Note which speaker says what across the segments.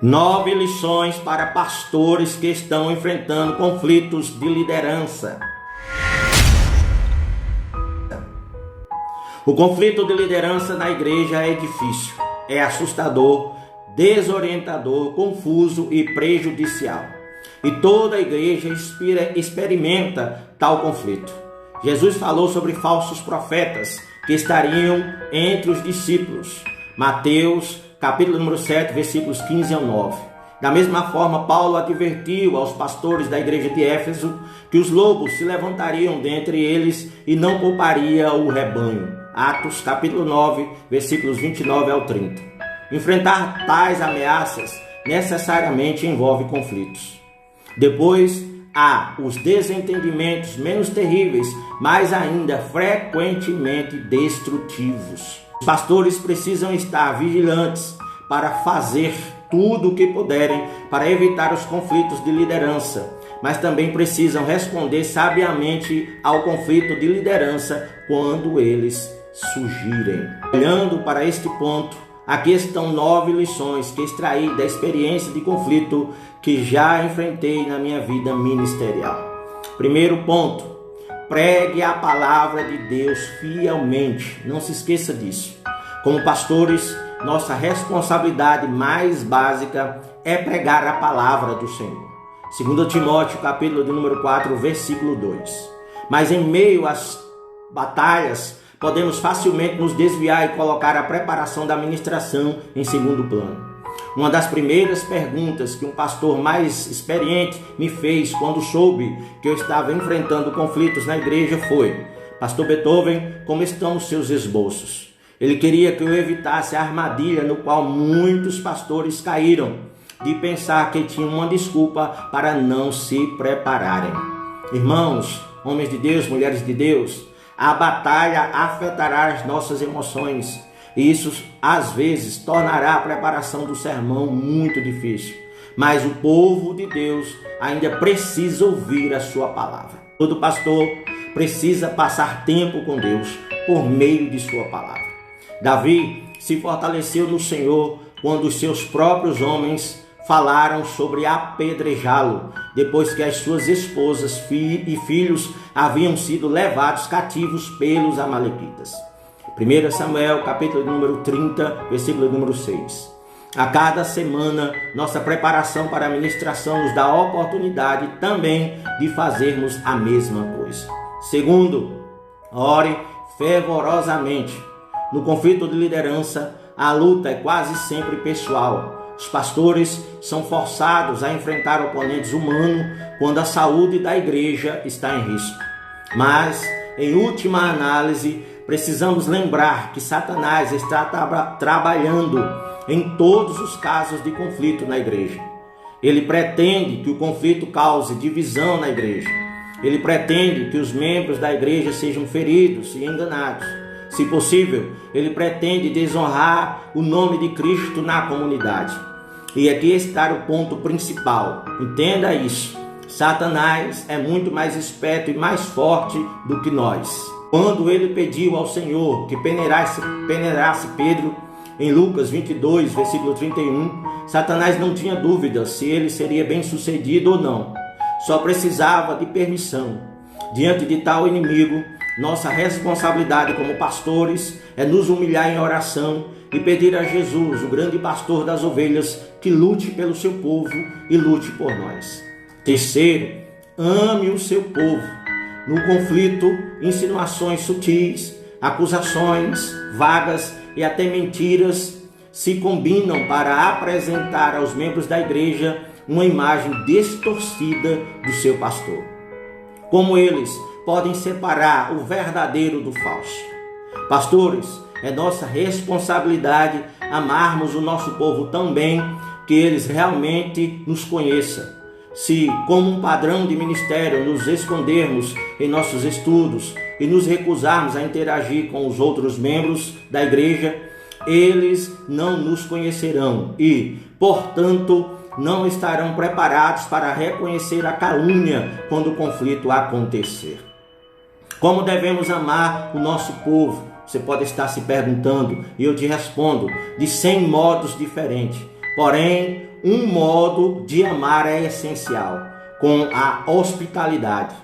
Speaker 1: 9 lições para pastores que estão enfrentando conflitos de liderança. O conflito de liderança na igreja é difícil, é assustador, desorientador, confuso e prejudicial. E toda a igreja experimenta tal conflito. Jesus falou sobre falsos profetas que estariam entre os discípulos. Mateus, capítulo número 7, versículos 15 ao 9. Da mesma forma, Paulo advertiu aos pastores da igreja de Éfeso que os lobos se levantariam dentre eles e não pouparia o rebanho. Atos, capítulo 9, versículos 29 ao 30. Enfrentar tais ameaças necessariamente envolve conflitos. Depois, há os desentendimentos menos terríveis, mas ainda frequentemente destrutivos. Os pastores precisam estar vigilantes para fazer tudo o que puderem para evitar os conflitos de liderança, mas também precisam responder sabiamente ao conflito de liderança quando eles surgirem. Olhando para este ponto, aqui estão 9 lições que extraí da experiência de conflito que já enfrentei na minha vida ministerial. Primeiro ponto: pregue a palavra de Deus fielmente. Não se esqueça disso. Como pastores, nossa responsabilidade mais básica é pregar a palavra do Senhor. 2 Timóteo, capítulo de número 4, versículo 2. Mas em meio às batalhas, podemos facilmente nos desviar e colocar a preparação da ministração em segundo plano. Uma das primeiras perguntas que um pastor mais experiente me fez quando soube que eu estava enfrentando conflitos na igreja foi: Pastor Beethoven, como estão os seus esboços? Ele queria que eu evitasse a armadilha no qual muitos pastores caíram, de pensar que tinham uma desculpa para não se prepararem. Irmãos, homens de Deus, mulheres de Deus, a batalha afetará as nossas emoções. E isso, às vezes, tornará a preparação do sermão muito difícil. Mas o povo de Deus ainda precisa ouvir a sua palavra. Todo pastor precisa passar tempo com Deus por meio de sua palavra. Davi se fortaleceu no Senhor quando os seus próprios homens falaram sobre apedrejá-lo, depois que as suas esposas e filhos haviam sido levados cativos pelos amalequitas. 1 Samuel, capítulo número 30, versículo número 6. A cada semana, nossa preparação para a ministração nos dá a oportunidade também de fazermos a mesma coisa. Segundo, ore fervorosamente. No conflito de liderança, a luta é quase sempre pessoal. Os pastores são forçados a enfrentar oponentes humanos quando a saúde da igreja está em risco. Mas, em última análise, precisamos lembrar que Satanás está trabalhando em todos os casos de conflito na igreja. Ele pretende que o conflito cause divisão na igreja. Ele pretende que os membros da igreja sejam feridos e enganados. Se possível, ele pretende desonrar o nome de Cristo na comunidade. E aqui está o ponto principal. Entenda isso. Satanás é muito mais esperto e mais forte do que nós. Quando ele pediu ao Senhor que peneirasse Pedro, em Lucas 22, versículo 31, Satanás não tinha dúvida se ele seria bem sucedido ou não. Só precisava de permissão. Diante de tal inimigo, nossa responsabilidade como pastores é nos humilhar em oração e pedir a Jesus, o grande pastor das ovelhas, que lute pelo seu povo e lute por nós. Terceiro, ame o seu povo. No conflito, insinuações sutis, acusações vagas e até mentiras se combinam para apresentar aos membros da igreja uma imagem distorcida do seu pastor. Como eles podem separar o verdadeiro do falso? Pastores, é nossa responsabilidade amarmos o nosso povo tão bem que eles realmente nos conheçam. Se, como um padrão de ministério, nos escondermos em nossos estudos e nos recusarmos a interagir com os outros membros da igreja, eles não nos conhecerão e, portanto, não estarão preparados para reconhecer a calúnia quando o conflito acontecer. Como devemos amar o nosso povo? Você pode estar se perguntando e eu te respondo de 100 modos diferentes. Porém, um modo de amar é essencial, com a hospitalidade.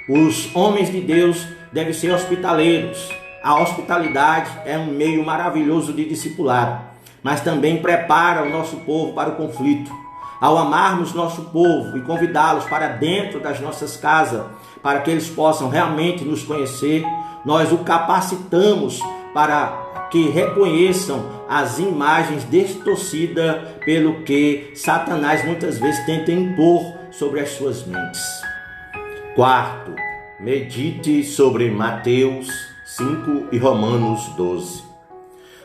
Speaker 1: Os homens de Deus devem ser hospitaleiros. A hospitalidade é um meio maravilhoso de discipulado, mas também prepara o nosso povo para o conflito. Ao amarmos nosso povo e convidá-los para dentro das nossas casas, para que eles possam realmente nos conhecer, nós o capacitamos para que reconheçam as imagens distorcidas pelo que Satanás muitas vezes tenta impor sobre as suas mentes. Quarto, medite sobre Mateus 5 e Romanos 12.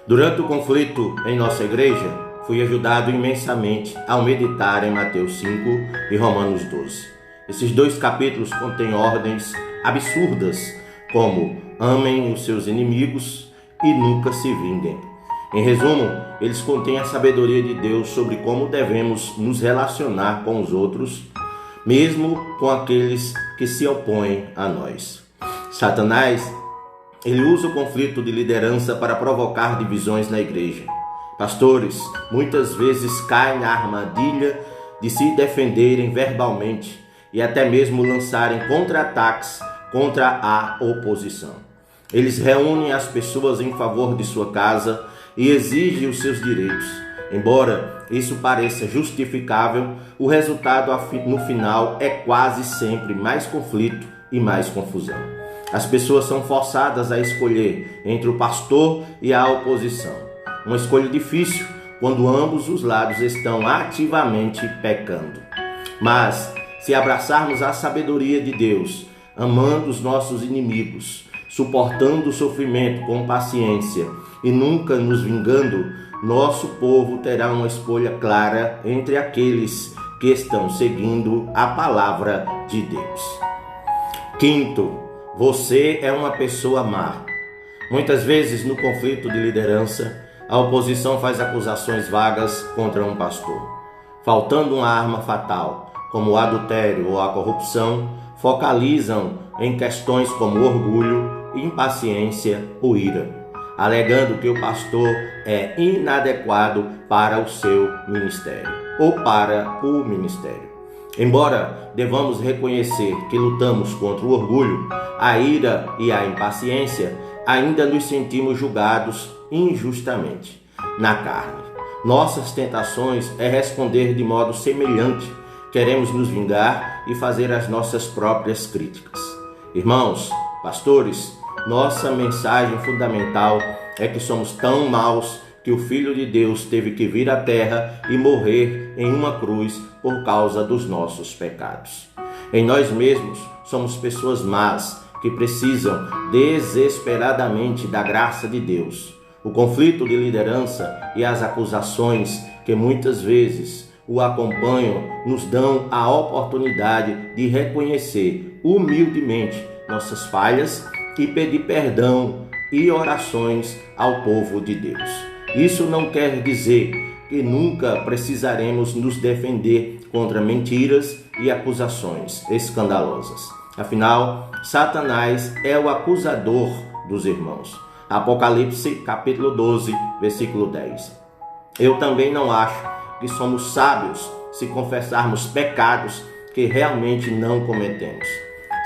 Speaker 1: Durante o conflito em nossa igreja, fui ajudado imensamente ao meditar em Mateus 5 e Romanos 12. Esses dois capítulos contêm ordens absurdas, como amem os seus inimigos e nunca se vinguem. Em resumo, eles contêm a sabedoria de Deus sobre como devemos nos relacionar com os outros, mesmo com aqueles que se opõem a nós. Satanás, ele usa o conflito de liderança para provocar divisões na igreja. Pastores muitas vezes caem na armadilha de se defenderem verbalmente e até mesmo lançarem contra-ataques contra a oposição. Eles reúnem as pessoas em favor de sua casa e exigem os seus direitos. Embora isso pareça justificável, o resultado no final é quase sempre mais conflito e mais confusão. As pessoas são forçadas a escolher entre o pastor e a oposição. Uma escolha difícil quando ambos os lados estão ativamente pecando. Mas, se abraçarmos a sabedoria de Deus, amando os nossos inimigos, suportando o sofrimento com paciência e nunca nos vingando, nosso povo terá uma escolha clara entre aqueles que estão seguindo a palavra de Deus. Quinto, você é uma pessoa má. Muitas vezes no conflito de liderança, a oposição faz acusações vagas contra um pastor. Faltando uma arma fatal, como o adultério ou a corrupção, focalizam em questões como orgulho, impaciência ou ira, alegando que o pastor é inadequado para o seu ministério ou para o ministério. Embora devamos reconhecer que lutamos contra o orgulho, a ira e a impaciência, ainda nos sentimos julgados injustamente na carne. Nossas tentações é responder de modo semelhante. Queremos nos vingar e fazer as nossas próprias críticas. Irmãos, pastores, nossa mensagem fundamental é que somos tão maus que o Filho de Deus teve que vir à terra e morrer em uma cruz por causa dos nossos pecados. Em nós mesmos somos pessoas más que precisam desesperadamente da graça de Deus. O conflito de liderança e as acusações que muitas vezes o acompanham nos dão a oportunidade de reconhecer humildemente nossas falhas e pedir perdão e orações ao povo de Deus. Isso não quer dizer que nunca precisaremos nos defender contra mentiras e acusações escandalosas. Afinal, Satanás é o acusador dos irmãos. Apocalipse capítulo 12, versículo 10. Eu também não acho que somos sábios se confessarmos pecados que realmente não cometemos.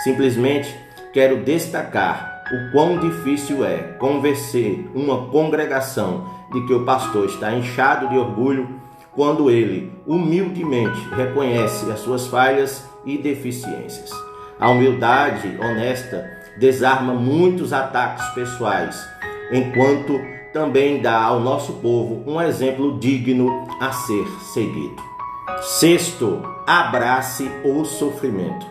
Speaker 1: Simplesmente quero destacar o quão difícil é convencer uma congregação de que o pastor está inchado de orgulho quando ele humildemente reconhece as suas falhas e deficiências. A humildade honesta desarma muitos ataques pessoais, enquanto também dá ao nosso povo um exemplo digno a ser seguido. Sexto, abrace o sofrimento.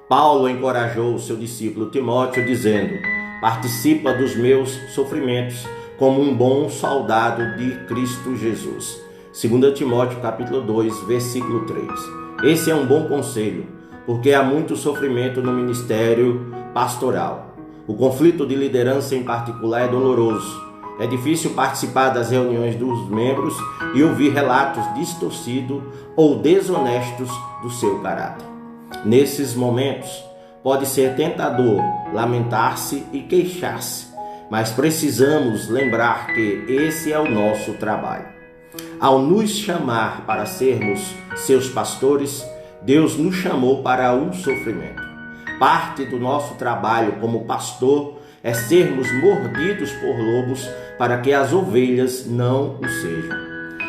Speaker 1: Paulo encorajou o seu discípulo Timóteo dizendo: participa dos meus sofrimentos como um bom soldado de Cristo Jesus. 2 Timóteo capítulo 2, versículo 3. Esse é um bom conselho, porque há muito sofrimento no ministério pastoral. O conflito de liderança em particular é doloroso. É difícil participar das reuniões dos membros e ouvir relatos distorcidos ou desonestos do seu caráter. Nesses momentos, pode ser tentador lamentar-se e queixar-se, mas precisamos lembrar que esse é o nosso trabalho. Ao nos chamar para sermos seus pastores, Deus nos chamou para o sofrimento. Parte do nosso trabalho como pastor é sermos mordidos por lobos para que as ovelhas não o sejam.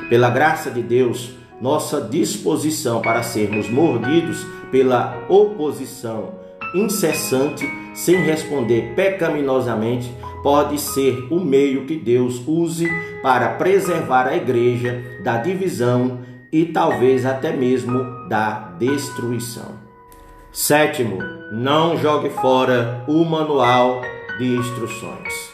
Speaker 1: Pela graça de Deus, nossa disposição para sermos mordidos pela oposição incessante, sem responder pecaminosamente, pode ser o meio que Deus use para preservar a igreja da divisão e talvez até mesmo da destruição. Sétimo, não jogue fora o manual de instruções.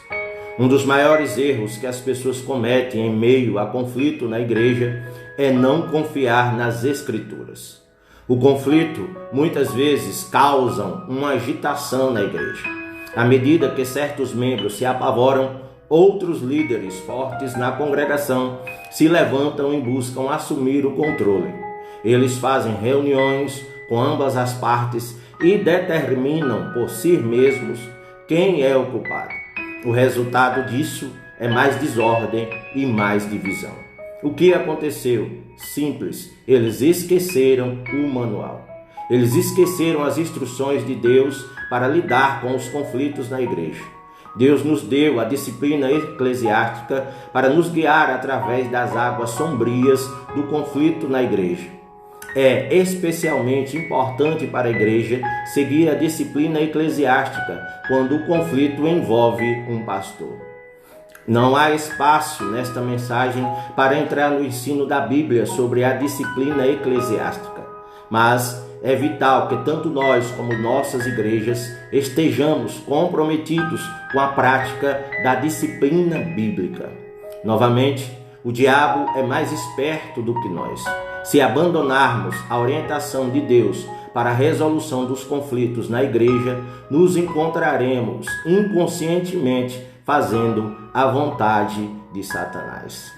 Speaker 1: Um dos maiores erros que as pessoas cometem em meio a conflito na igreja é não confiar nas Escrituras. O conflito muitas vezes causa uma agitação na igreja. À medida que certos membros se apavoram, outros líderes fortes na congregação se levantam e buscam assumir o controle. Eles fazem reuniões com ambas as partes e determinam por si mesmos quem é o culpado. O resultado disso é mais desordem e mais divisão. O que aconteceu? Simples, eles esqueceram o manual. Eles esqueceram as instruções de Deus para lidar com os conflitos na igreja. Deus nos deu a disciplina eclesiástica para nos guiar através das águas sombrias do conflito na igreja. É especialmente importante para a igreja seguir a disciplina eclesiástica quando o conflito envolve um pastor. Não há espaço nesta mensagem para entrar no ensino da Bíblia sobre a disciplina eclesiástica, mas é vital que tanto nós como nossas igrejas estejamos comprometidos com a prática da disciplina bíblica. Novamente, o diabo é mais esperto do que nós. Se abandonarmos a orientação de Deus para a resolução dos conflitos na igreja, nos encontraremos inconscientemente fazendo a vontade de Satanás.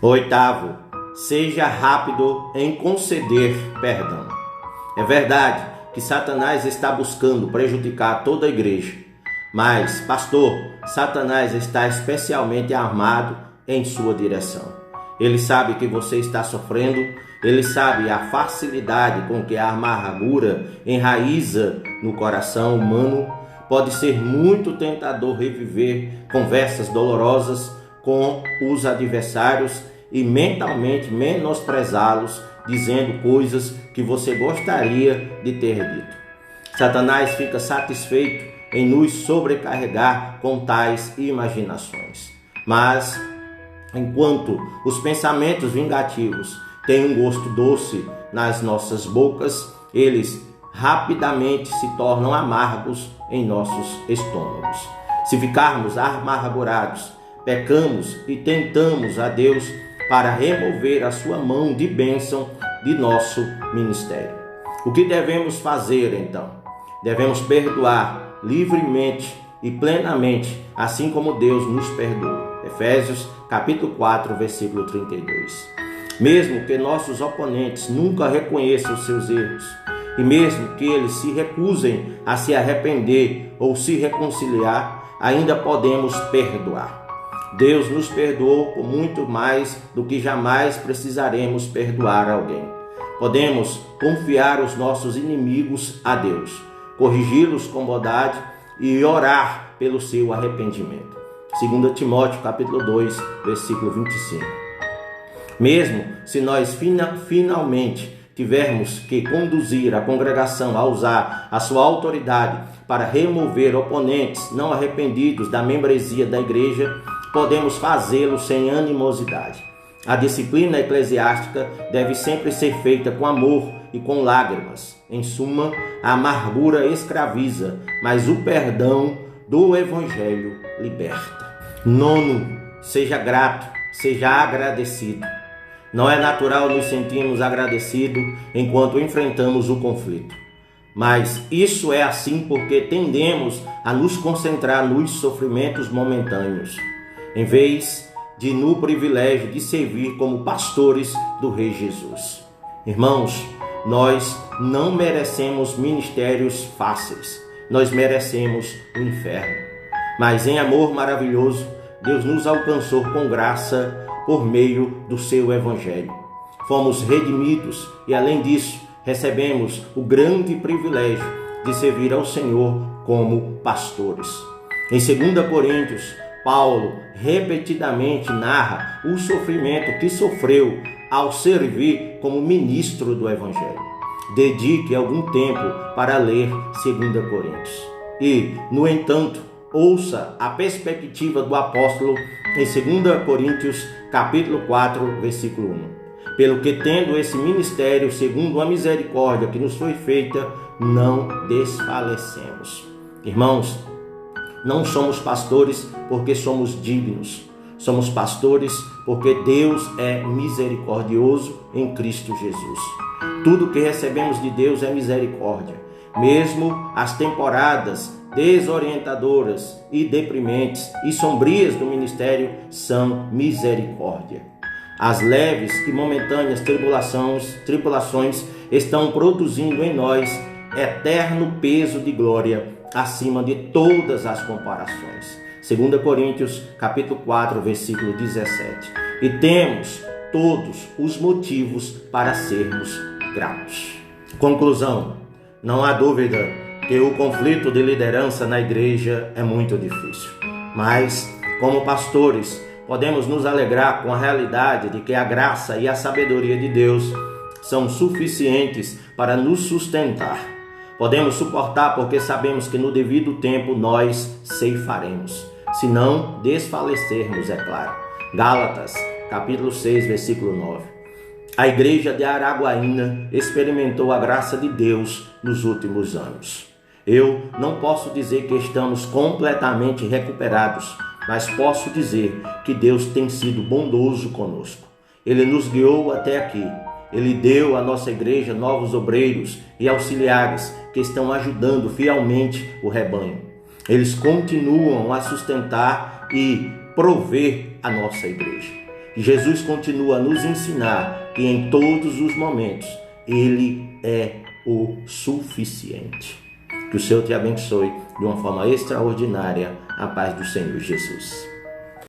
Speaker 1: Oitavo, seja rápido em conceder perdão. É verdade que Satanás está buscando prejudicar toda a igreja, mas, pastor, Satanás está especialmente armado em sua direção. Ele sabe que você está sofrendo, ele sabe a facilidade com que a amargura enraiza no coração humano. Pode ser muito tentador reviver conversas dolorosas com os adversários e mentalmente menosprezá-los, dizendo coisas que você gostaria de ter dito. Satanás fica satisfeito em nos sobrecarregar com tais imaginações. Mas, enquanto os pensamentos vingativos têm um gosto doce nas nossas bocas, eles rapidamente se tornam amargos em nossos estômagos. Se ficarmos amargurados, pecamos e tentamos a Deus para remover a sua mão de bênção de nosso ministério. O que devemos fazer então? Devemos perdoar livremente e plenamente, assim como Deus nos perdoou. Efésios capítulo 4, versículo 32. Mesmo que nossos oponentes nunca reconheçam os seus erros, e mesmo que eles se recusem a se arrepender ou se reconciliar, ainda podemos perdoar. Deus nos perdoou por muito mais do que jamais precisaremos perdoar alguém. Podemos confiar os nossos inimigos a Deus, corrigi-los com bondade e orar pelo seu arrependimento. 2 Timóteo capítulo 2, versículo 25. Mesmo se nós finalmente tivermos que conduzir a congregação a usar a sua autoridade para remover oponentes não arrependidos da membresia da igreja, podemos fazê-lo sem animosidade. A disciplina eclesiástica deve sempre ser feita com amor e com lágrimas. Em suma, a amargura escraviza, mas o perdão do Evangelho liberta. Nono, seja grato, seja agradecido. Não é natural nos sentirmos agradecidos enquanto enfrentamos o conflito. Mas isso é assim porque tendemos a nos concentrar nos sofrimentos momentâneos, em vez de no privilégio de servir como pastores do Rei Jesus. Irmãos, nós não merecemos ministérios fáceis, nós merecemos o inferno. Mas em amor maravilhoso, Deus nos alcançou com graça por meio do seu evangelho. Fomos redimidos e, além disso, recebemos o grande privilégio de servir ao Senhor como pastores. Em 2 Coríntios, Paulo repetidamente narra o sofrimento que sofreu ao servir como ministro do evangelho. Dedique algum tempo para ler 2 Coríntios. E, no entanto, ouça a perspectiva do apóstolo em 2 Coríntios, capítulo 4, versículo 1. Pelo que, tendo esse ministério, segundo a misericórdia que nos foi feita, não desfalecemos. Irmãos, não somos pastores porque somos dignos. Somos pastores porque Deus é misericordioso em Cristo Jesus. Tudo que recebemos de Deus é misericórdia. Mesmo as temporadas desorientadoras e deprimentes e sombrias do ministério são misericórdia. As leves e momentâneas tribulações estão produzindo em nós eterno peso de glória acima de todas as comparações. 2 Coríntios, capítulo 4, versículo 17. E temos todos os motivos para sermos gratos. Conclusão: não há dúvida que o conflito de liderança na igreja é muito difícil. Mas, como pastores, podemos nos alegrar com a realidade de que a graça e a sabedoria de Deus são suficientes para nos sustentar. Podemos suportar porque sabemos que no devido tempo nós ceifaremos, se não desfalecermos, é claro. Gálatas, capítulo 6, versículo 9. A igreja de Araguaína experimentou a graça de Deus nos últimos anos. Eu não posso dizer que estamos completamente recuperados, mas posso dizer que Deus tem sido bondoso conosco. Ele nos guiou até aqui. Ele deu à nossa igreja novos obreiros e auxiliares que estão ajudando fielmente o rebanho. Eles continuam a sustentar e prover a nossa igreja. E Jesus continua a nos ensinar que em todos os momentos Ele é o suficiente. Que o Senhor te abençoe de uma forma extraordinária. A paz do Senhor Jesus.